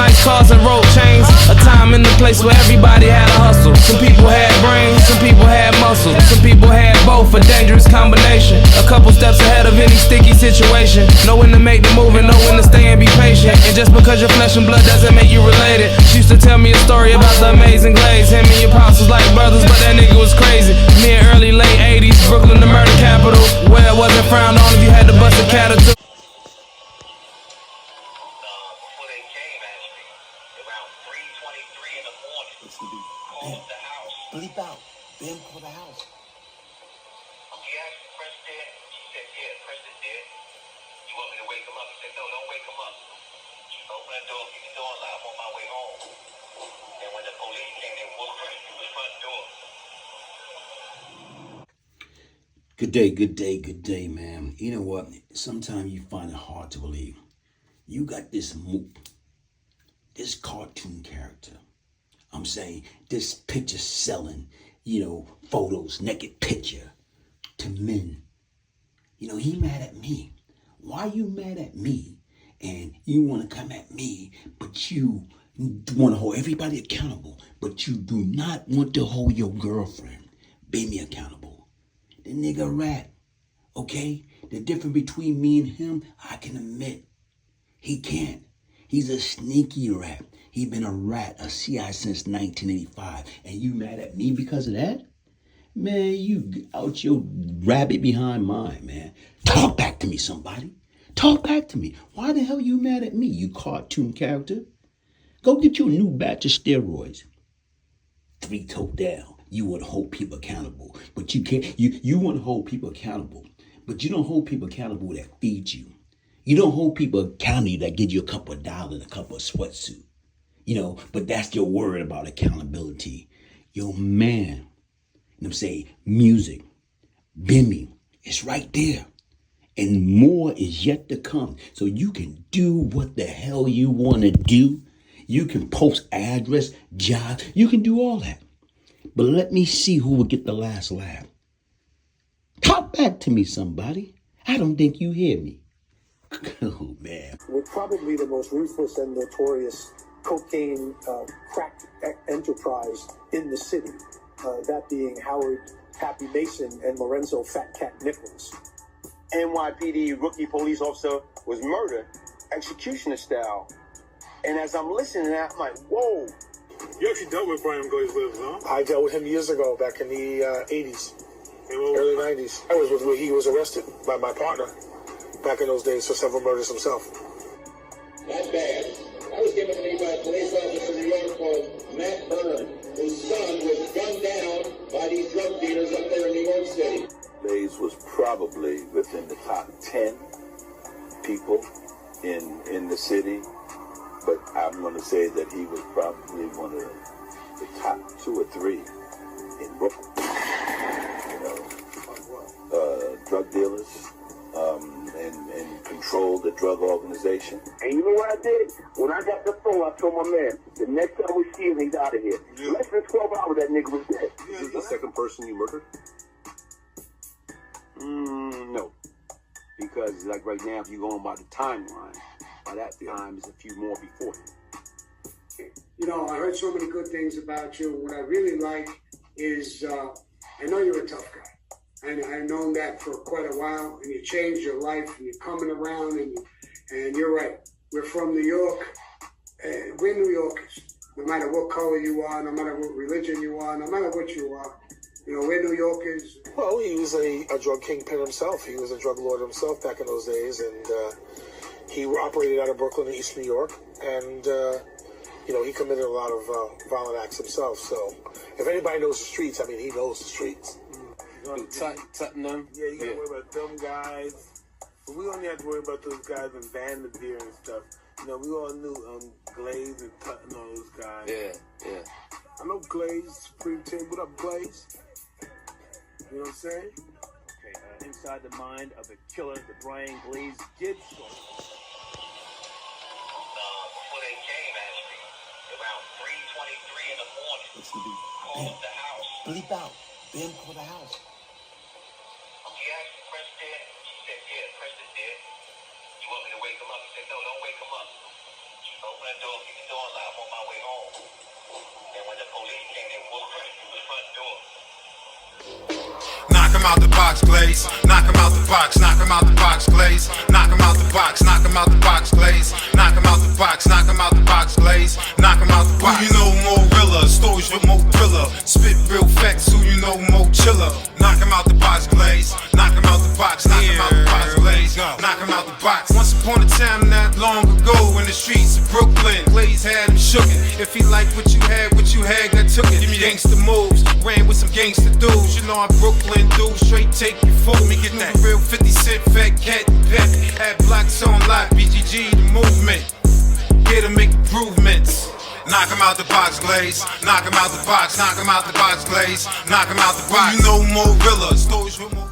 nice cars and rope chains. A time and a place where everybody had a hustle. Some people had brains, some people had muscle. Some people had both, a dangerous combination. A couple steps ahead of any sticky situation. Know when to make the move and know when to stay and be patient. And just because you're flesh and blood doesn't make you related. She used to tell me a story about the amazing Glaze. Him and your pops was like brothers, but that nigga was crazy. Me in early, late 80s, Brooklyn, the murder capital. Where it wasn't frowned on if you had to bust a cat or two. Before they came, actually, around 3:23 in the morning, called the house. Bleep out. Bim, call the house. He asked, press dead. She said, yeah, press it dead. You want me to wake him up? He said, no, don't wake him up. Open the door, keep the door locked. I'm on my way home. And when the police came, they walked right through the front door. Good day, man. You know what? Sometimes you find it hard to believe. You got this this cartoon character. I'm saying this picture selling, photos, naked picture to men. He mad at me. Why you mad at me? And you want to come at me, but you want to hold everybody accountable, but you do not want to hold your girlfriend, bimmy, accountable. The nigga rat, okay? The difference between me and him, I can admit, he can't. He's a sneaky rat. He been a rat, a CI since 1985. And you mad at me because of that? Man, you out your rabbit behind mine, man. Talk back to me, somebody. Talk back to me. Why the hell you mad at me, you cartoon character? Go get you a new batch of steroids. 3-toe down. You want to hold people accountable, but you can't. You want to hold people accountable, but you don't hold people accountable that feed you. You don't hold people accountable that give you a couple of dollars and a couple of sweatsuit. But that's your word about accountability. Your man, I'm saying music, bimmy, it's right there. And more is yet to come. So you can do what the hell you want to do. You can post address, job. You can do all that. But let me see who will get the last laugh. Talk back to me, somebody. I don't think you hear me. Oh, man. We're probably the most ruthless and notorious cocaine crack enterprise in the city. That being Howard Happy Mason and Lorenzo Fat Cat Nichols. NYPD rookie police officer was murdered, executioner style. And as I'm listening, I'm like, whoa. You actually dealt with Brian Glaze, huh? I dealt with him years ago, back in the 80s, early 90s. I was with where he was arrested by my partner back in those days for several murders himself. Not bad. I was given to me by a police officer in New York called Matt Byrne, whose son was gunned down by these drug dealers up there in New York City. Glaze was probably within the top 10 people in the city, but I'm going to say that he was probably one of the top 2 or 3 in Brooklyn. Drug dealers and controlled the drug organization. And you know what I did? When I got the phone, I told my man, the next time we see him, he's out of here. Yeah. Less than 12 hours, that nigga was dead. Yeah, Is this the second person you murdered? No. Because, like, right now, if you're going by the timeline, by that time, there's a few more before him. I heard so many good things about you. What I really like is, I know you're a tough guy. And I've known that for quite a while. And you changed your life, and you're coming around, and you're right. We're from New York. We're New Yorkers. No matter what color you are, no matter what religion you are, no matter what you are. We're New Yorkers. Well, he was a drug kingpin himself. He was a drug lord himself back in those days, and he operated out of Brooklyn and East New York, and he committed a lot of violent acts himself. So, if anybody knows the streets, he knows the streets. Tottenham. Yeah, you gotta worry about them guys. But we only have to worry about those guys in Vanderveer and stuff. We all knew Glaze and Tutton, all those guys. Yeah. I know Glaze, Supreme Team. What up, Glaze? You know what I'm saying? Okay, inside the mind of the killer, the Brian Glaze Gibbs story. Before they came, actually, around 3:23 in the morning, called the house. Bleep out. Bim, call the house. He asked, press dead. She said, yeah, press it dead. You want me to wake him up? He said, no, don't wake him up. Open open the door, keep the door locked. I'm on my way home. And when the police came, they walked right through the front door. Knock him out the box, Glaze. Knock him out the box, knock him out the box, Glaze. Knock him out the box, knock him out the box, Glaze. Knock him out the box, knock him out the box, Glaze. Knock him out the box. Who you know more realer? Stories with more thriller. Spit real facts, who you know more chiller? Knock him out the box, Glaze. Knock him out the box, knock him out the box, Glaze. Knock him out the box. Once upon a time, not long ago, in the streets of Brooklyn, Glaze had him shookin'. If he liked what you had, that took it. Give me gangsta moves, ran with some gangsta dudes. You know I'm Brooklyn dude, straight take you fool. Me get that real 50 Cent, fat cat, pet. Had blocks on lock, BGG, the movement. Here to make improvements. Knock him out the box, Glaze. Knock him out the box, knock him out the box, Glaze. Knock him out the box. You know more realer, stories with more.